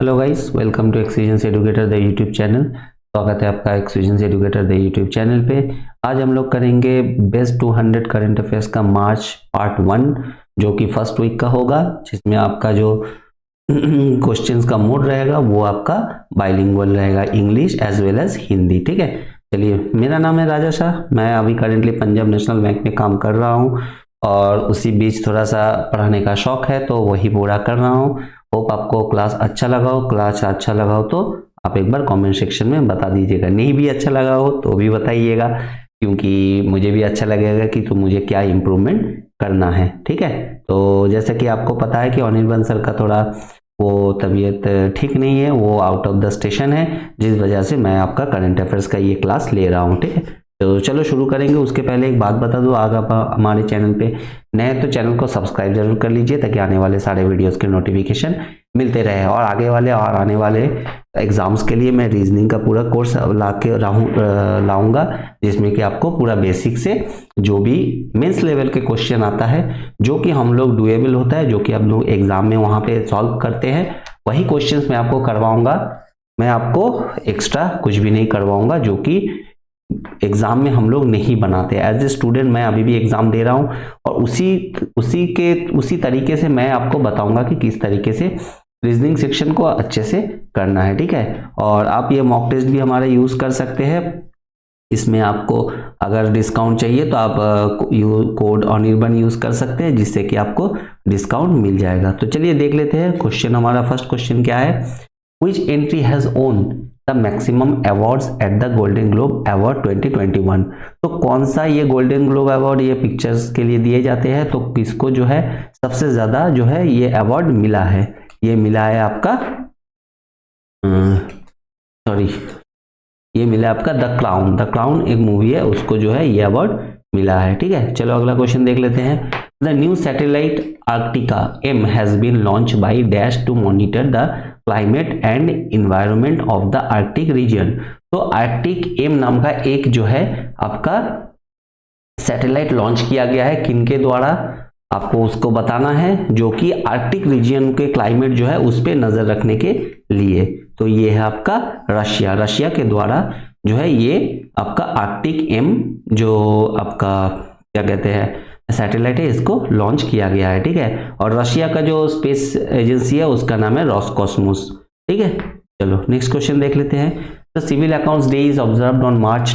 Hello guys, welcome to experience educator the YouTube channel. स्वागत है आपका experience educator the YouTube channel पे। आज हम लोग करेंगे बेस्ट 200 करंट अफेयर्स का मार्च पार्ट 1, जो कि फर्स्ट वीक का होगा, जिसमें आपका जो क्वेश्चंस का मोड रहेगा वो आपका बाइलिंगुअल रहेगा, English as well as Hindi. ठीक है, चलिए। मेरा नाम है राजा शाह। मैं अभी करेंटली पंजाब नेशनल बैंक में काम कर रहा हूँ और उसी बीच थोड़ा सा पढ़ाने का शौक है, तो वही पूरा कर रहा हूँ। होप आपको क्लास अच्छा लगा हो। क्लास अच्छा लगा हो तो आप एक बार कमेंट सेक्शन में बता दीजिएगा, नहीं भी अच्छा लगा हो तो भी बताइएगा, क्योंकि मुझे भी अच्छा लगेगा कि तो मुझे क्या इम्प्रूवमेंट करना है। ठीक है, तो जैसा कि आपको पता है कि अनिल बंसल का थोड़ा वो तबीयत ठीक नहीं है, वो आउट ऑफ द स्टेशन है, जिस वजह से मैं आपका करंट अफेयर्स का ये क्लास ले रहा हूँ। ठीक है, तो चलो शुरू करेंगे। उसके पहले एक बात बता दूं, अगर आप हमारे चैनल पे नए हैं तो चैनल को सब्सक्राइब जरूर कर लीजिए, ताकि आने वाले सारे वीडियोस के नोटिफिकेशन मिलते रहे। और आगे वाले और आने वाले एग्जाम्स के लिए मैं रीजनिंग का पूरा कोर्स ला के लाऊंगा, जिसमें कि आपको पूरा बेसिक से जो भी मेंस लेवल के क्वेश्चन आता है, जो कि हम लोग डुएबल होता है, जो कि हम लोग एग्जाम में वहां पे सॉल्व करते हैं, वही क्वेश्चंस मैं आपको करवाऊंगा। मैं आपको एक्स्ट्रा कुछ भी नहीं करवाऊंगा, जो कि एग्जाम में हम लोग नहीं बनाते। एज ए स्टूडेंट मैं अभी भी एग्जाम दे रहा हूं, और उसी तरीके से मैं आपको बताऊंगा कि किस तरीके से रीजनिंग सेक्शन को अच्छे से करना है। ठीक है, और आप ये मॉक टेस्ट भी हमारा यूज कर सकते हैं। इसमें आपको अगर डिस्काउंट चाहिए तो आप कोड अनिर्बन यूज कर सकते हैं, जिससे कि आपको डिस्काउंट मिल जाएगा। तो चलिए देख लेते हैं क्वेश्चन। हमारा फर्स्ट क्वेश्चन क्या है? Which entry has won the maximum awards at the Golden Globe Award 2021? तो कौन सा ये गोल्डन ग्लोब अवार्ड ये पिक्चर्स के लिए दिए जाते हैं, तो किसको जो है सबसे ज्यादा जो है ये अवार्ड मिला है? ये मिला है आपका सॉरी ये मिला आपका द क्राउन। द क्राउन एक मूवी है, उसको जो है ये अवार्ड मिला है। ठीक है, चलो अगला क्वेश्चन देख लेते हैं। The new satellite Arktika M has been launch by dash to monitor the climate and environment of the Arctic region. तो आर्कटिक एम नाम का एक जो है आपका सैटेलाइट लॉन्च किया गया है, किनके द्वारा आपको उसको बताना है, जो कि आर्कटिक रीजन के क्लाइमेट जो है उस पर नजर रखने के लिए। तो ये है आपका रशिया के द्वारा जो है ये आपका आर्कटिक एम जो आपका क्या कहते हैं सैटेलाइट है, इसको लॉन्च किया गया है। ठीक है, और रशिया का जो स्पेस एजेंसी है उसका नाम है रॉसकॉस्मोस। ठीक है, चलो नेक्स्ट क्वेश्चन देख लेते हैं। The civil accounts day is observed on March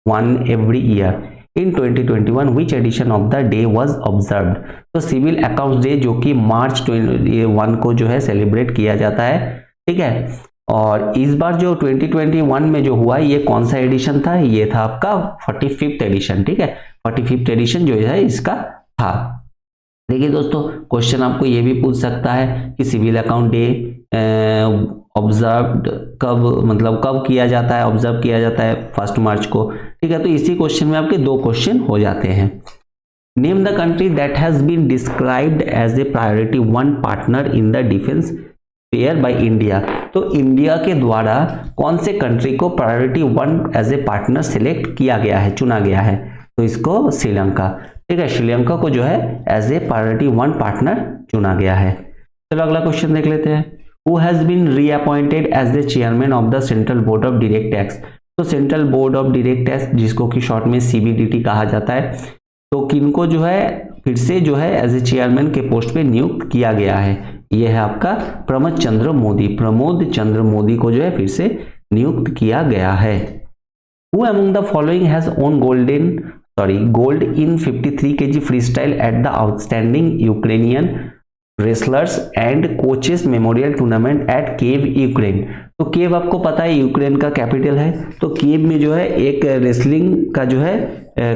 1 every year. In 2021 which edition of the day was observed? तो सिविल अकाउंट्स डे जो कि मार्च 1 को जो है सेलिब्रेट किया जाता है। ठीक है, और इस बार जो 2021 में जो हुआ ये कौन सा एडिशन था? ये था आपका 45th एडिशन। ठीक है, 45th एडिशन जो है इसका था। देखिए दोस्तों, क्वेश्चन आपको ये भी पूछ सकता है कि सिविल अकाउंट डे ऑब्जर्व्ड कब, मतलब कब किया जाता है? ऑब्जर्व किया जाता है 1 मार्च को। ठीक है, तो इसी क्वेश्चन में आपके 2 क्वेश्चन हो जाते हैं। Name the country that has been described as a priority 1 partner in the defence fair by India. तो इंडिया के द्वारा कौन से कंट्री को priority 1 as a partner select किया गया है, चुना गया है? तो इसको श्रीलंका। ठीक है, श्रीलंका को जो है एज ए प्रायोरिटी 1 पार्टनर चुना गया है। चलो अगला क्वेश्चन देख लेते हैं। Who has been reappointed as the chairman of the Central Board of Direct Tax? तो central board of direct tax, जिसको कि शॉर्ट में सीबीडीटी कहा जाता है, तो किनको जो है फिर से जो है एज ए चेयरमैन के पोस्ट पे नियुक्त किया गया है? यह है आपका प्रमोद चंद्र मोदी को जो है फिर से नियुक्त किया गया है। Who among the following has won gold in 53 kg freestyle at the outstanding Ukrainian wrestlers and coaches memorial tournament at Kyiv Ukraine? तो केव आपको पता है यूक्रेन का कैपिटल है, तो केव में जो है एक रेसलिंग का जो है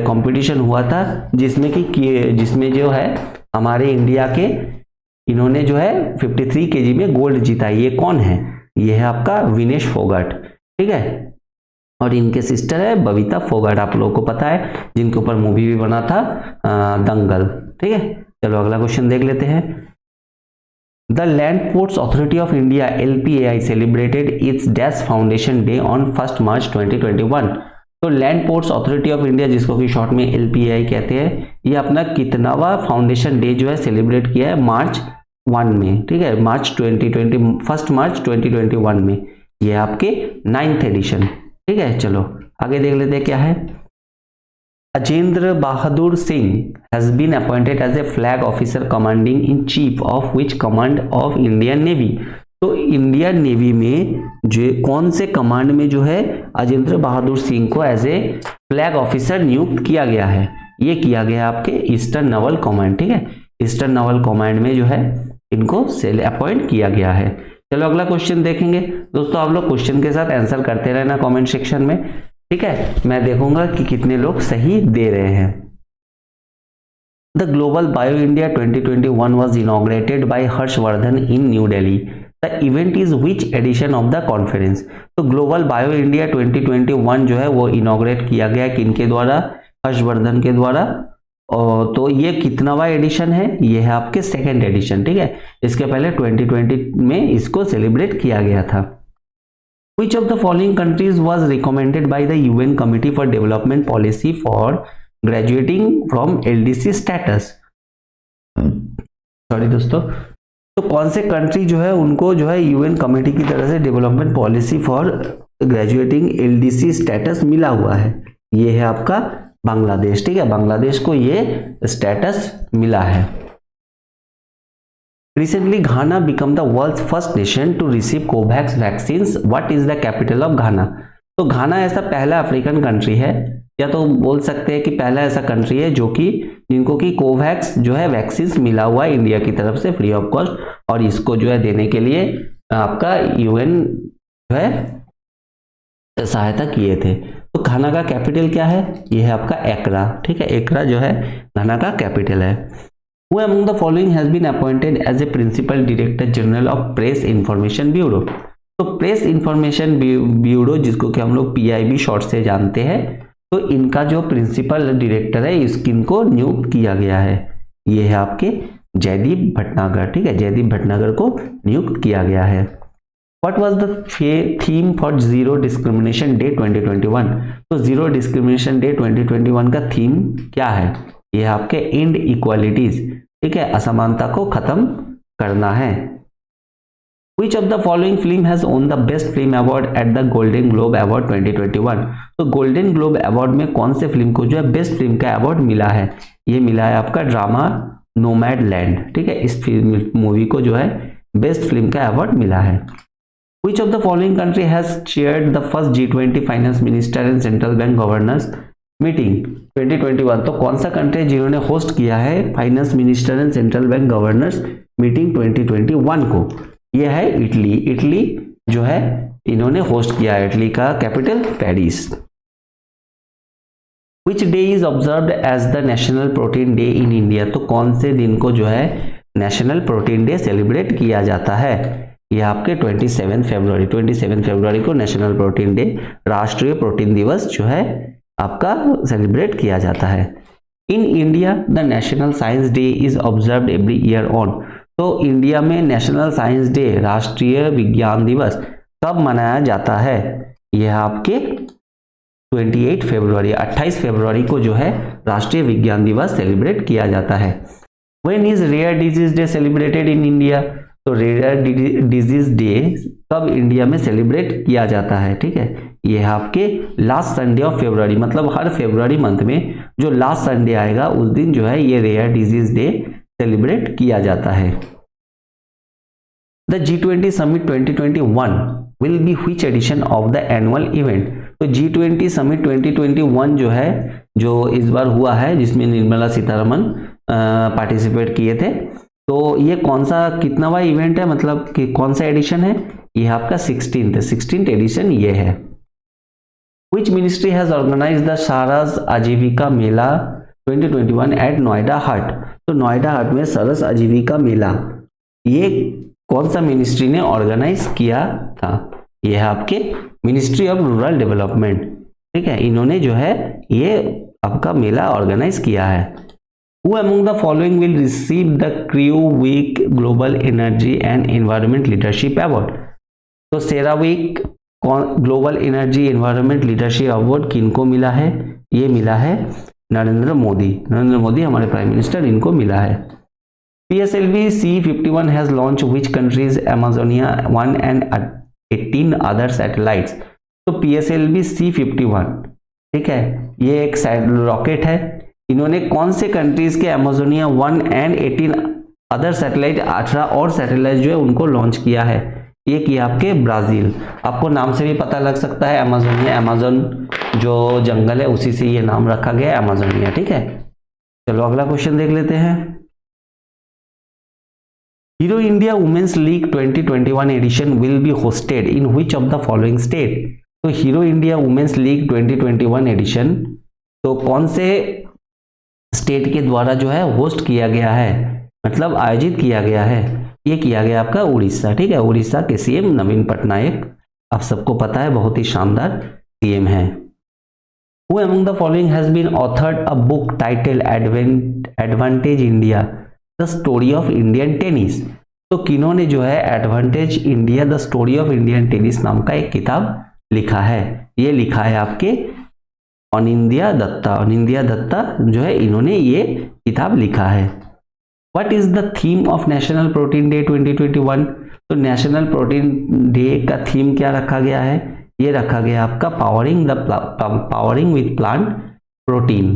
कंपटीशन हुआ था, जिसमें जो है हमारे इंडिया के इन्होंने जो है 53 केजी में गोल्ड जीता। ये कौन है? ये है आपका विनेश फोगाट। ठीक है, और इनके सिस्टर है बबीता फोगाट, आप लोगों को पता है, जिनके ऊपर मूवी भी बना था दंगल। ठीक है, चलो अगला क्वेश्चन देख लेते हैं। The Land Ports Authority of India LPAI celebrated its Dash Foundation Day on 1st March 2021। तो land ports authority of India, जिसको कि शॉर्ट में LPAI कहते हैं, ये अपना कितनावा फाउंडेशन डे जो है सेलिब्रेट किया है मार्च 2021 में, ठीक है, फर्स्ट मार्च 2021 में, ये आपके 9th एडिशन, ठीक है। चलो आगे देख लेते हैं क्या है। Ajendra Bahadur Singh has been appointed as a flag officer commanding in chief of which command of Indian navy. तो इंडियन नेवी में जो कौन से कमांड में जो है अजेंद्र बहादुर सिंह को एज ए फ्लैग ऑफिसर नियुक्त किया गया है? ये किया गया आपके ईस्टर्न नवल कमांड, ठीक है, ईस्टर्न नवल कमांड में जो है इनको अपॉइंट किया गया है। चलो अगला क्वेश्चन देखेंगे दोस्तों। आप लोग क्वेश्चन के साथ आंसर करते रहना कमेंट सेक्शन में, ठीक है, मैं देखूंगा कि कितने लोग सही दे रहे हैं। The global bio India 2021 was inaugurated bye Harshvardhan in new Delhi. The event is which edition of the conference. तो ग्लोबल बायो इंडिया 2021 जो है वो इनॉग्रेट किया गया किनके द्वारा? हर्षवर्धन के द्वारा। और तो ये कितनावा एडिशन है? ये है आपके सेकेंड एडिशन, ठीक है। इसके पहले 2020 में इसको सेलिब्रेट किया गया था। Which of the following countries was recommended by the UN Committee for Development Policy for graduating from LDC status? Sorry दोस्तों, तो कौन से कंट्री जो है उनको जो है यूएन कमेटी की तरफ से development policy for graduating LDC status मिला हुआ है? ये है आपका बांग्लादेश, ठीक है, बांग्लादेश को ये स्टेटस मिला है। Recently, Ghana became the world's first nation to receive Covax vaccines. What is the capital of Ghana? तो घाना ऐसा पहला अफ्रीकन कंट्री है, या तो बोल सकते हैं कि पहला ऐसा कंट्री है जो कि जिनको कि कोवैक्स जो है वैक्सीन मिला हुआ है इंडिया की तरफ से फ्री ऑफ कॉस्ट, और इसको जो है देने के लिए आपका यूएन जो है सहायता किए थे। तो घाना का कैपिटल क्या है? ये है आपका एकरा, ठीक है, एकरा जो है घाना का कैपिटल है। Who among the following has been appointed as a principal director general of Press Information Bureau? तो प्रेस इंफॉर्मेशन ब्यूरो जिसको कि हम लोग PIB शॉर्ट से जानते हैं, तो इनका जो प्रिंसिपल डायरेक्टर है इनको नियुक्त किया गया है। ये है आपके जयदीप भटनागर, ठीक है, जयदीप भटनागर को नियुक्त किया गया है। What was the theme for Zero Discrimination Day 2021? तो जीरो डिस्क्रिमिनेशन डे 2021 का थीम क्या है? ये आपके एंड इक्वालिटीज, ठीक है, असमानता को खत्म करना है। Which of the following film has won the Best Film Award at the Golden Globe Award 2021? तो गोल्डन ग्लोब अवार्ड में कौन से फिल्म को जो है बेस्ट फिल्म का अवार्ड मिला है? ये मिला है आपका ड्रामा नोमैडलैंड, ठीक है, इस मूवी को जो है बेस्ट फिल्म का अवार्ड मिला है। Which of the following country has chaired the first G20 Finance Minister and Central Bank Governors meeting 2021? तो कौन सा कंट्री जिन्होंने होस्ट किया है finance minister and central bank governors meeting 2021 को? यह है इटली। इटली जो है इन्होंने होस्ट किया है, इटली का capital Paris. Which day is observed as the national protein day in India? तो कौन से दिन को जो है नेशनल प्रोटीन डे सेलिब्रेट किया जाता है? यह आपके 27 फरवरी को नेशनल प्रोटीन डे, राष्ट्रीय प्रोटीन दिवस जो है आपका सेलिब्रेट किया जाता है। In India the national science day is observed every year on. तो इंडिया में नेशनल साइंस डे, राष्ट्रीय विज्ञान दिवस कब मनाया जाता है? यह आपके 28 फरवरी को जो है राष्ट्रीय विज्ञान दिवस सेलिब्रेट किया जाता है। When is rare disease day celebrated in India? तो रेयर डिजीज डे कब इंडिया में सेलिब्रेट किया जाता है? ठीक है, ये है आपके लास्ट संडे ऑफ फरवरी, मतलब हर फरवरी मंथ में जो लास्ट संडे आएगा उस दिन जो है ये रेयर डिजीज डे सेलिब्रेट किया जाता है। The G20 summit 2021 will be which edition of the annual event? तो G20 समिट 2021 जो है, जो इस बार हुआ है, जिसमें निर्मला सीतारमन पार्टिसिपेट किए थे, तो ये कौन सा कितनावा इवेंट है, मतलब कि कौन सा एडिशन है? ये आपका 16th एडिशन ये है। Which ministry has organized the सरस आजीविका मेला 2021 at नोएडा हट? तो नोएडा हट में सरस आजीविका मेला ये कौन सा मिनिस्ट्री ने ऑर्गेनाइज किया था? ये है आपके मिनिस्ट्री ऑफ रूरल डेवलपमेंट, ठीक है, इन्होंने जो है ये आपका मेला ऑर्गेनाइज किया है। Who among the following will receive the Crew Week Global Energy and Environment Leadership Award? तो CERAWeek global energy environment leadership award किनको मिला है? ये मिला है नरेंद्र मोदी हमारे प्राइम मिनिस्टर, इनको मिला है। PSLV C51 has launched which countries Amazonia 1 and 18 other satellites। तो PSLV C51, ठीक है, ये एक रॉकेट है। इन्होंने कौन से कंट्रीज के अमेजोनिया 1 एंड 18 अदर सैटेलाइट, 18 और सैटेलाइट जो है उनको लॉन्च किया है। ये किया आपके ब्राजील। आपको नाम से भी पता लग सकता है, अमेजोनिया, अमेजोन जो जंगल है उसी से ये नाम रखा गया है अमेजोनिया, ठीक है। चलो अगला क्वेश्चन देख लेते हैं। Hero India women's league 2021 edition will be hosted in which of the following state. तो hero India women's league 2021 edition तो कौन से स्टेट के द्वारा जो है होस्ट किया गया है, मतलब आयोजित किया गया है। ये किया गया आपका उड़ीसा, ठीक है। उड़ीसा के सीएम नवीन पटनायक, आप सबको पता है, बहुत ही शानदार सीएम है। Who among the following has been authored a book titled Advantage India, the story of Indian tennis। तो किन्होंने जो है advantage India the story of Indian tennis नाम का एक किताब लिखा है। ये लिखा है आपके अनिंद्या दत्ता। अनिंद्या दत्ता जो है इन्होंने ये किताब लिखा है। What is the theme of national protein day 2021। तो नेशनल प्रोटीन डे का थीम क्या रखा गया है, ये रखा गया आपका powering with plant protein.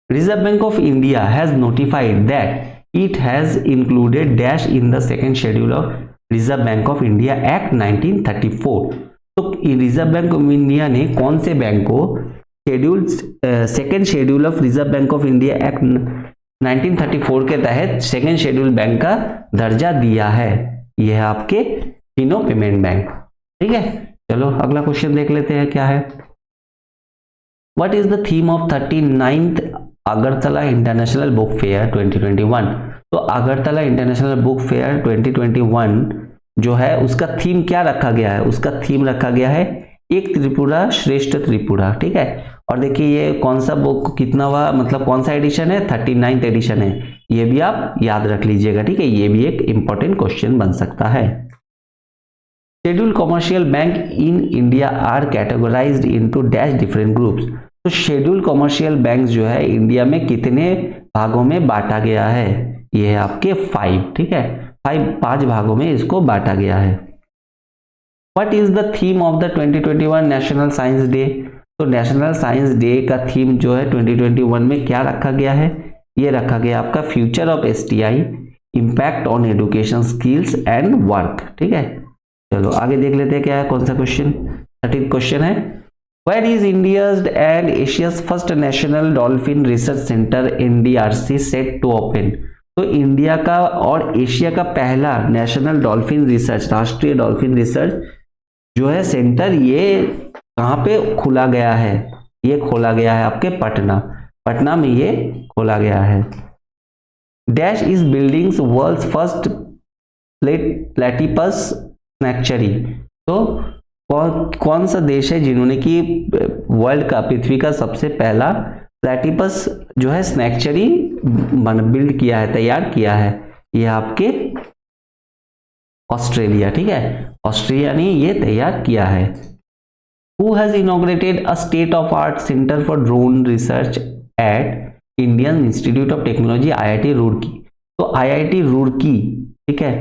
Reserve bank of India has notified that it has included dash in the second schedule of reserve bank of India act 1934। तो रिजर्व बैंक ऑफ इंडिया ने कौन से बैंक को second schedule of reserve bank of India act 1934 के तहत second schedule bank का दर्जा दिया है। यह है आपके फिनो पेमेंट बैंक, ठीक है। चलो अगला क्वेश्चन देख लेते हैं क्या है। What is the theme of 39th Agartala international book fair 2021। तो अगरतला इंटरनेशनल बुक फेयर 2021 जो है उसका थीम क्या रखा गया है, उसका थीम रखा गया है एक त्रिपुरा श्रेष्ठ त्रिपुरा, ठीक है। और देखिए ये कौन सा बुक कितनावा, मतलब कौन सा एडिशन है, 39th एडिशन है। ये भी आप याद रख लीजिएगा, ठीक है। ये भी एक इंपॉर्टेंट क्वेश्चन बन सकता है। Schedule commercial bank in India are categorised into dash different groups. तो शेड्यूल कमर्शियल बैंक जो है इंडिया में कितने भागों में बांटा गया है, ये है आपके 5, ठीक है। 5 भागों में इसको बांटा गया है। What is the theme of the 2021 national science day. तो नेशनल साइंस डे का थीम जो है 2021 में क्या रखा गया है, ये रखा गया आपका future of STI, impact on education skills and work, ठीक है। चलो आगे देख लेते हैं क्या है, कौन सा क्वेश्चन। 30th क्वेश्चन है, where is India's and Asia's first national dolphin research centre NDRC set to open. तो इंडिया का और एशिया का पहला नेशनल डॉल्फिन रिसर्च, राष्ट्रीय डॉल्फिन रिसर्च जो है सेंटर, ये कहाँ पे खोला गया है, ये खोला गया है आपके पटना में ये खोला गया है। Dash is buildings world's first platypus sanctuary. तो कौन सा देश है जिन्होंने कि वर्ल्ड का, पृथ्वी का सबसे पहला प्लेटिपस जो है स्नैक्चरी बिल्ड किया है, तैयार किया है। ये आपके ऑस्ट्रेलिया, ठीक है। ऑस्ट्रेलिया ने ये तैयार किया है। Who has inaugurated a state of art center for drone research at Indian Institute of Technology IIT Roorkee. तो IIT रुड़की, ठीक है,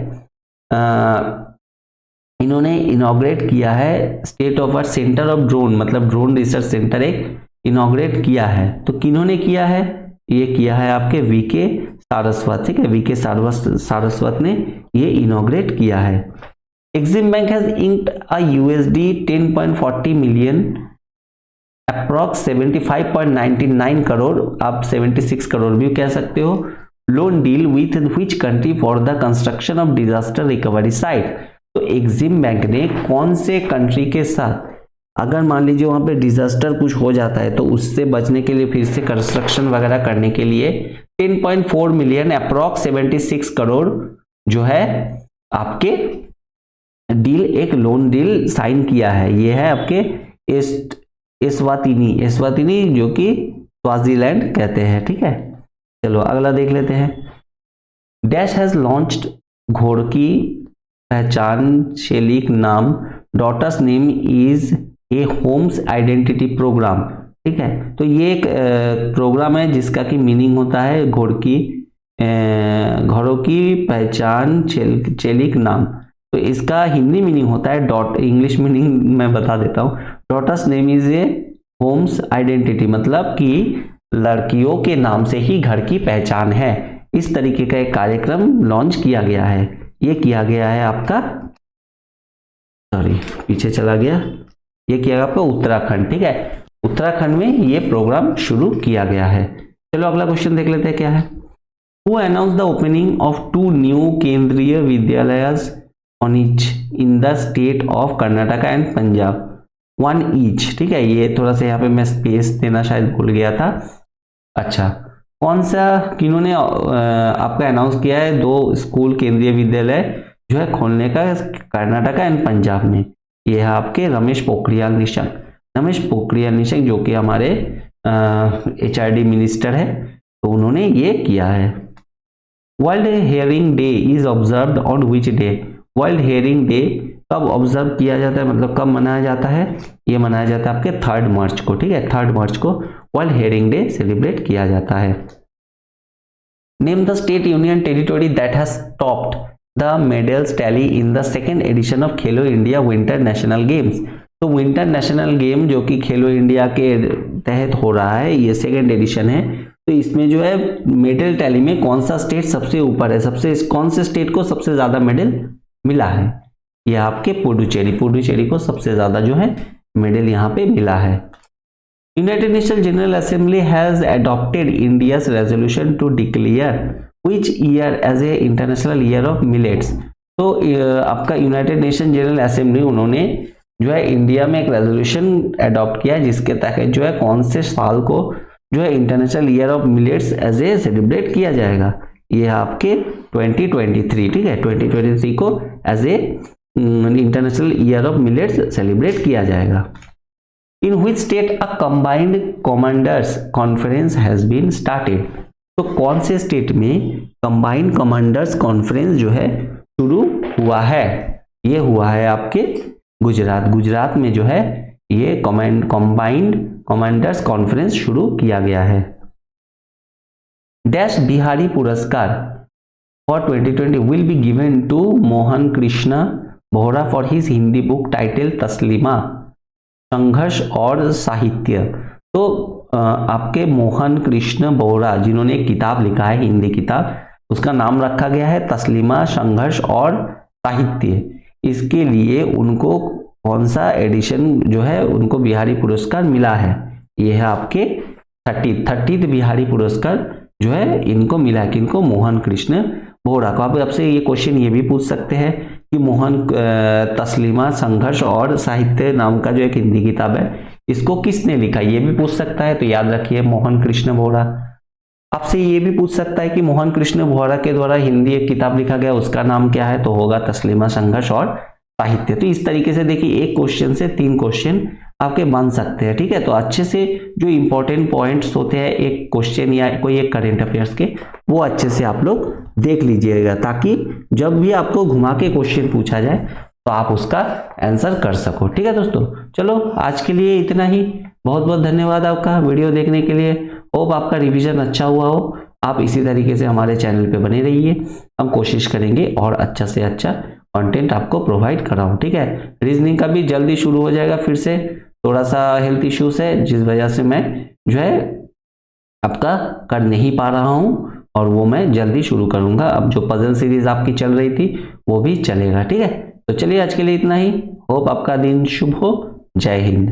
इन्होंने इनॉग्रेट किया है state of art centre of drone, मतलब ड्रोन रिसर्च सेंटर एक इनॉग्रेट किया है। तो किन्होंने किया है, ये किया है आपके VK सारस्वत, ठीक है। VK सारस्वत ने ये इनॉग्रेट किया है। Exim Bank has inked a USD 10.40 million approx 75.99 crore, आप 76 करोड़ भी कह सकते हो, loan deal with which country for the construction of disaster recovery site. तो एग्जिम बैंक ने कौन से कंट्री के साथ, अगर मान लीजिए वहां पे डिजास्टर कुछ हो जाता है तो उससे बचने के लिए, फिर से कंस्ट्रक्शन वगैरह करने के लिए 10.4 मिलियन अप्रॉक्स 76 करोड़ जो है आपके डील, एक लोन डील साइन किया है। ये है आपके एस्वातिनी जो कि स्वाजीलैंड कहते हैं, ठीक है। चलो अगला देख लेते हैं। डैश हैज लॉन्च्ड घोड़की पहचान शेलिक नाम daughter's name is a home's identity programme. ठीक है। तो ये एक प्रोग्राम है जिसका की मीनिंग होता है घरों की पहचान चेलिक नाम। तो इसका हिंदी मीनिंग होता है डॉट, इंग्लिश मीनिंग मैं बता देता हूँ। Daughter's name is a home's identity, मतलब कि लड़कियों के नाम से ही घर की पहचान है। इस तरीके का एक कार्यक्रम लॉन्च किया गया है। ये किया गया है आपका, सॉरी पीछे चला गया, ये किया गया आपका उत्तराखंड। ठीक है, उत्तराखंड में ये प्रोग्राम शुरू किया गया है। चलो अगला क्वेश्चन देख लेते हैं क्या है। Who announce the opening of 2 new Kendriya Vidyalayas on each in the state of Karnataka and Punjab, 1 each. ठीक है, ये थोड़ा सा यहाँ पे मैं स्पेस देना शायद भूल गया था। अच्छा, कौन सा किन्होंने आपका अनाउंस किया है 2 स्कूल केंद्रीय विद्यालय जो है खोलने का कर्नाटका एंड पंजाब में? ये है आपके रमेश पोखरियाल निशंक। रमेश पोखरियाल निशंक जो कि हमारे HRD मिनिस्टर है, तो उन्होंने ये किया है। World hearing day is observed on which day? World hearing day कब ऑब्जर्व किया जाता है, मतलब कब मनाया जाता है? ये मनाया जाता है आपके 3 मार्च को। ठीक है, 3 मार्च को वर्ल्ड हेयरिंग डे सेलिब्रेट किया जाता है। Name the state union territory that has topped the medals tally in the 2nd edition of Khelo India winter national games. तो विंटर नेशनल गेम जो कि खेलो इंडिया के तहत हो रहा है, ये 2nd एडिशन है। तो इसमें जो है मेडल टैली में कौन सा स्टेट सबसे ऊपर है, कौन से स्टेट को सबसे ज्यादा मेडल मिला है? ये आपके पुडुचेरी को सबसे ज्यादा जो है मेडल यहाँ पे मिला है। United Nation General Assembly has adopted India's resolution to declare which year as a international year of millets. तो आपका यूनाइटेड नेशन जनरल असेंबली उन्होंने जो है इंडिया में एक रेजोल्यूशन अडॉप्ट किया जिसके तहत जो है कौन से साल को जो है international year of millets as a celebrate किया जाएगा? ये आपके 2023। ठीक है, 2023 को as a international year of millets celebrate किया जाएगा। In which state a combined commanders conference has been started? तो कौन से स्टेट में कंबाइंड कमांडर्स कॉन्फ्रेंस जो है शुरू हुआ है? ये हुआ है आपके गुजरात में जो है ये कंबाइंड कमांडर्स कॉन्फ्रेंस शुरू किया गया है। Dash Bihari Puraskar for 2020 will be given to Mohan Krishna Bohra for his Hindi book title Taslima Sangharsh aur साहित्य। तो आपके मोहन कृष्ण बोहरा जिन्होंने एक किताब लिखा है, हिंदी किताब, उसका नाम रखा गया है तस्लीमा संघर्ष और साहित्य। इसके लिए उनको कौन सा एडिशन जो है उनको बिहारी पुरस्कार मिला है? ये है आपके 30th बिहारी पुरस्कार जो है इनको मिला है। किनको? मोहन कृष्ण बोहरा को। आप आपसे ये क्वेश्चन ये भी पूछ सकते हैं कि मोहन तस्लीमा संघर्ष और साहित्य नाम का जो एक हिंदी किताब है इसको किसने लिखा, ये भी पूछ सकता है। तो याद रखिए मोहन कृष्ण बोहरा। आपसे ये भी पूछ सकता है कि मोहन कृष्ण बोहरा के द्वारा हिंदी एक किताब लिखा गया उसका नाम क्या है? तो होगा तस्लीमा संघर्ष और साहित्य। तो इस तरीके से देखिए एक क्वेश्चन से 3 क्वेश्चन आपके बन सकते हैं। ठीक है, तो अच्छे से जो इंपॉर्टेंट पॉइंट्स होते हैं एक क्वेश्चन या कोई एक करंट अफेयर्स के, वो अच्छे से आप लोग देख लीजिएगा ताकि जब भी आपको घुमा के क्वेश्चन पूछा जाए तो आप उसका आंसर कर सको। ठीक है दोस्तों, चलो आज के लिए इतना ही। बहुत बहुत धन्यवाद आपका वीडियो देखने के लिए। होप आपका रिवीजन अच्छा हुआ हो। आप इसी तरीके से हमारे चैनल पे बने रहिए, हम कोशिश करेंगे और अच्छा से अच्छा कंटेंट आपको प्रोवाइड कराऊं। ठीक है, रीजनिंग का भी जल्दी शुरू हो जाएगा फिर से। थोड़ा सा हेल्थ इश्यूज है जिस वजह से मैं जो है आपका कर नहीं पा रहा हूं, और वो मैं जल्दी शुरू करूंगा। अब जो पजल सीरीज आपकी चल रही थी वो भी चलेगा। ठीक है, तो चलिए आज के लिए इतना ही। होप आपका दिन शुभ हो। जय हिंद।